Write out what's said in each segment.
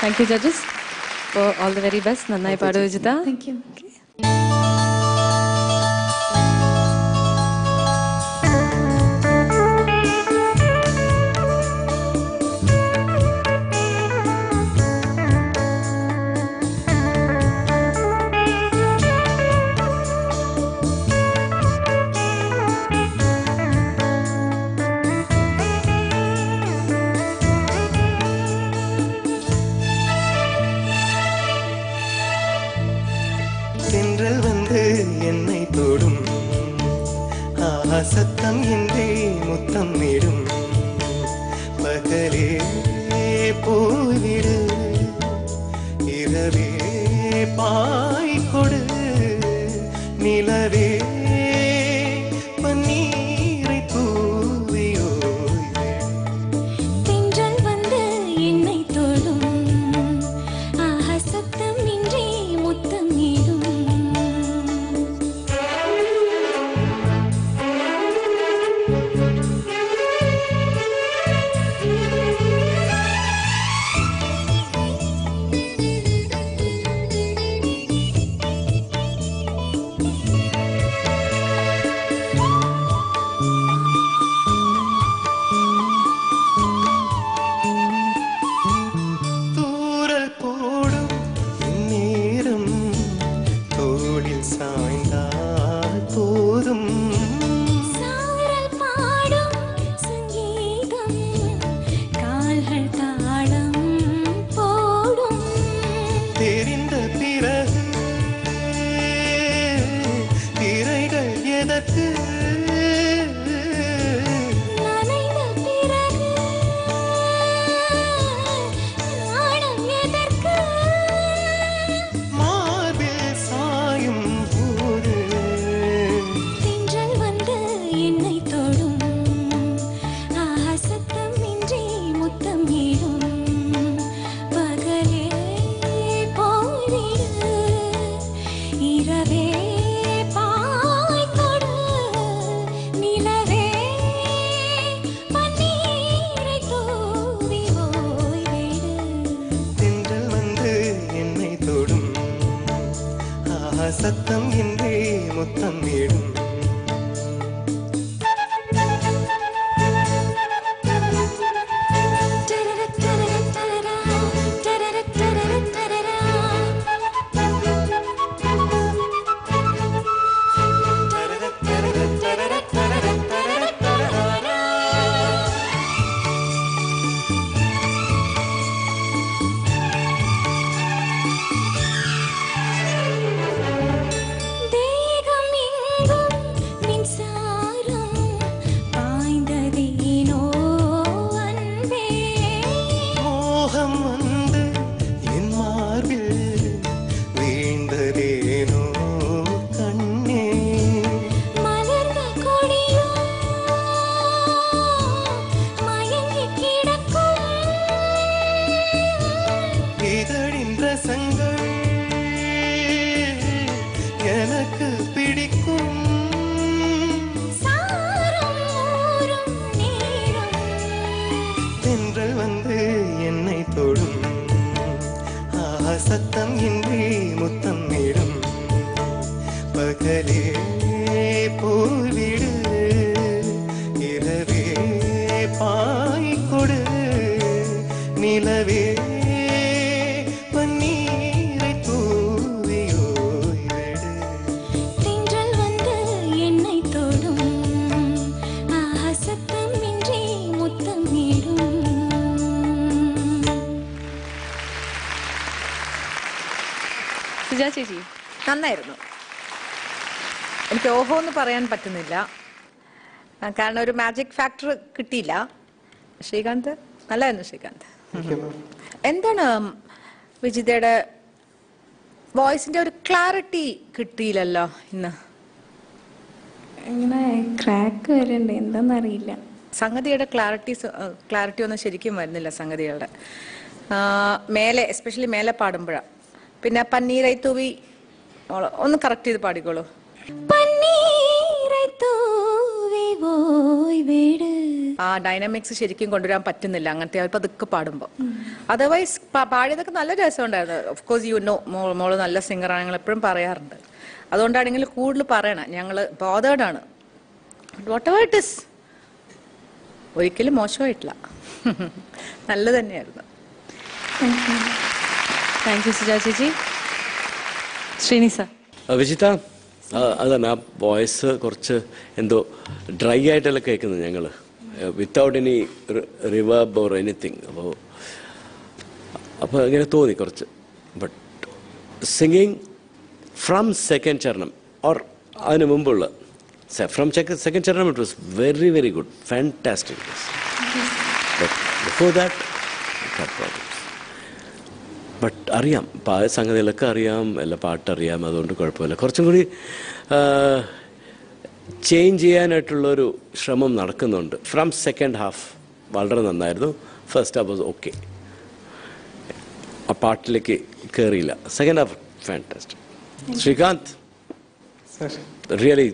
Thank you judges. അപ്പോൾ all the very best. നന്നായി പാടുക വിജിത. Thank you. தென்றல் வந்து என்னை தொடும், சத்தம் என்றே முத்தம் இடும். பகலே போய்விடு, இரவே பாய் கொடு, நிலவே பன்னீரை தூவியோ. தென்றல் வந்து என்னை தொடும், சத்தம் இன்றி முத்தம் இடும். தூரல் போடும் இந்நேரம் தோளில் சாய்ந்தால் போதும். சாரல் பாடும் சங்கீதம், கால்கள் தாளம் போடும். தெரிந்த பிறகு திரைகள் எதற்கு? நனைந்த பிறகு நாணம் எதற்கு? மார்பில் சாயும் போது தென்றல் வந்து என்னை தொடும், சத்தம் இன்றி முத்தம் இடும். பகலே போய்விடு, இரவே பாய் கொடு, நிலவே பன்னீரை தூவி ஓய்விடு. தென்றல் வந்து என்னை தொடும், சத்தம் என்றே முத்தம் இடும். தேகம் எங்கும் மின்சாரம் பாய்ந்ததேனோ அன்பே. மோகம் வந்து என் மார்பில் வீழ்ந்ததேனோ கண்ணே. மலர்ந்த கொடியோ மயங்கி கிடக்கும், இதழின் ரசங்கள் எனக்கு பிடிக்கும். சாரம் ஊறும் நேரம். தென்றல் வந்து என்னை தொடும், சத்தம் இன்றி முத்தம் இடும். பகலே போய்விடு, இரவே பாய் கொடு, நிலவே பன்னீரை தூவியோ விடு. தென்றல் வந்து என்னை தொடும், சத்தம் இன்றி முத்தம் இடும். സുജാ ചേച്ചി. നന്നായിരുന്നു. എനിക്ക് ഓഹോ എന്ന് പറയാൻ പറ്റുന്നില്ല, കാരണം ഒരു മാജിക് ഫാക്ടർ കിട്ടിയില്ല. ശ്രീകാന്ത് നല്ലായിരുന്നു. ശ്രീകാന്ത്, എന്താണ് വിജിതയുടെ വോയിസിന്റെ ഒരു ക്ലാരിറ്റി കിട്ടിയില്ലല്ലോ ഇന്ന്? ഇങ്ങനെ ക്രാക്ക് വരുന്നുണ്ട്, എന്താണെന്നറിയില്ല. സംഗതിയുടെ ക്ലാരിറ്റി ഒന്നും ശരിക്കും വരുന്നില്ല സംഗതികളുടെ. മേലെ എസ്പെഷ്യലി മേലെ പാടുമ്പോഴാണ്. പിന്നെ പന്നീരൈ തൂവി ഒന്ന് കറക്റ്റ് ചെയ്ത് പാടിക്കോളൂ. പന്നീരൈ തൂവി പോയി വീട്. ആ ഡൈനാമിക്സ് ശരിക്കും കൊണ്ടുവരാൻ പറ്റുന്നില്ല അങ്ങനത്തെ പതുക്കെ പാടുമ്പോൾ. അതർവൈസ് പാടിയതൊക്കെ നല്ല രസമുണ്ടായിരുന്നു. ഓഫ് കോഴ്സ് യു നോ മോള് നല്ല സിംഗറാണ്, ഞങ്ങൾ എപ്പോഴും പറയാറുണ്ട്. അതുകൊണ്ടാണെങ്കിൽ കൂടുതൽ പറയണം, ഞങ്ങൾ ബോധേഡാണ്. വാട്ട് എവർ ഇറ്റ് ഇസ്, ഒരിക്കലും മോശമായിട്ടില്ല, നല്ല തന്നെയായിരുന്നു. താങ്ക് യു സുജാ ചേച്ചി. ശ്രീനിസ. വിജിത, അതാണ് ആ വോയിസ് കുറച്ച് എന്തോ ഡ്രൈ ആയിട്ടല്ല കേൾക്കുന്നത് ഞങ്ങൾ, without any reverb or anything. അപ്പോൾ ഇങ്ങനെ തോന്നി കുറച്ച്. ബട്ട് സിംഗിങ് ഫ്രം സെക്കൻഡ് ചരണം ഓർ അതിന് മുമ്പുള്ള ഫ്രം സെക്കൻഡ് ചരണം it was very very good, fantastic. But before that problems. But അറിയാം, സംഗതികളൊക്കെ അറിയാം, എല്ലാ പാട്ടറിയാം, അതുകൊണ്ട് കുഴപ്പമില്ല. കുറച്ചും കൂടി ചേഞ്ച് ചെയ്യാനായിട്ടുള്ളൊരു ശ്രമം നടക്കുന്നുണ്ട്. ഫ്രം സെക്കൻഡ് ഹാഫ് വളരെ നന്നായിരുന്നു, ഫസ്റ്റ് ഹാഫ് വാസ് ഓക്കെ. ആ പാട്ടിലേക്ക് കയറിയില്ല. Second half fantastic. Srikanth, really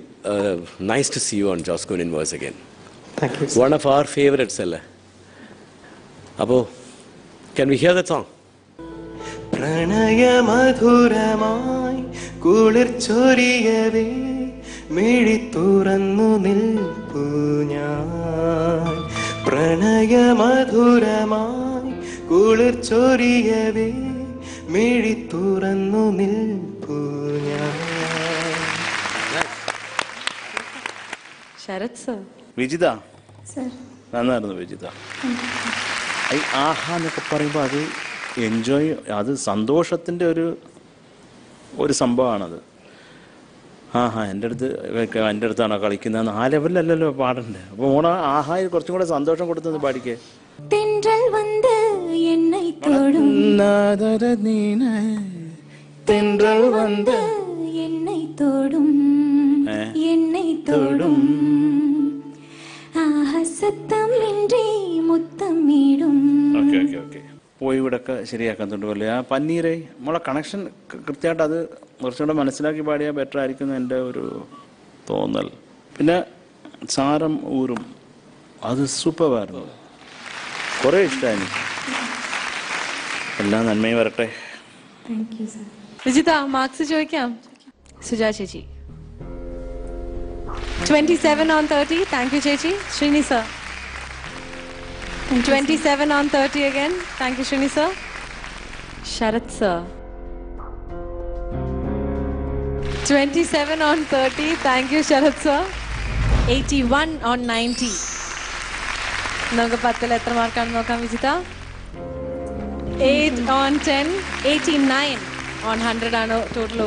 nice to see you on ജോസ് കുനിൻ voice again. One of our favourites അല്ലേ? അപ്പോൾ can we hear that song? പ്രണയമധുരമായി കുളിർ ചൊരിയവേ മിഴി തുറന്നു നിൽപ്പു ഞാൻ. പ്രണയമധുരമായി കുളിർ ചൊരിയവേ മിഴി തുറന്നു നിൽപ്പു ഞാൻ. ശരത് സർ. വിജിത, സർ. നന്നായിരുന്നു വിജിത. ഈ ആഹാ എന്നൊക്കെ പറയുമ്പോൾ അത് എൻജോയ്, അത് സന്തോഷത്തിൻ്റെ ഒരു സംഭവമാണത്. ആഹാ എൻ്റെ അടുത്താണോ കളിക്കുന്നതെന്ന് ആ ലെവലിലല്ലല്ലോ പാടണ്ടേ. അപ്പോൾ ഓണ ആഹായിൽ കുറച്ചും കൂടെ സന്തോഷം കൊടുത്തെന്ന് പാടിക്കേ. தென்றல் வந்து என்னை தொடும், தென்றல் வந்து என்னை தொடும், என்னை தொடும், ആഹ സത്തമിன்றി മുത്തമിടും. ഓക്കെ ഓക്കെ ഓക്കെ, പോയി ഇവിടെയൊക്കെ ശരിയാക്കുന്നുണ്ട് പോലെ. ആ പന്നീരെ നമ്മളെ കണക്ഷൻ കൃത്യമായിട്ട് അത് കുറച്ചുകൂടെ മനസ്സിലാക്കി പാടിയാൽ ബെറ്റർ ആയിരിക്കും എൻ്റെ ഒരു തോന്നൽ. പിന്നെ സാരം ഊരും അത് സൂപ്പറായിരുന്നു, കുറേ ഇഷ്ടമായി. എല്ലാം നന്മയും വരട്ടെ. Thank you sir. Vijitha, marks ചോദിക്കാം. സുജാ ചേച്ചി 27 on 30. താങ്ക് യു ചേച്ചി. Sreeni sir 27 on 30 again. Thank you, Srini sir. Sharat sir 27 on 30. Thank you, Sharat sir. 81 on 90. നമുക്ക് 10 എത്ര മാർക്കാണ് നോക്കാം വിജിത. 8 on 10. 89 on 100 ആണ് ടോട്ടൽ.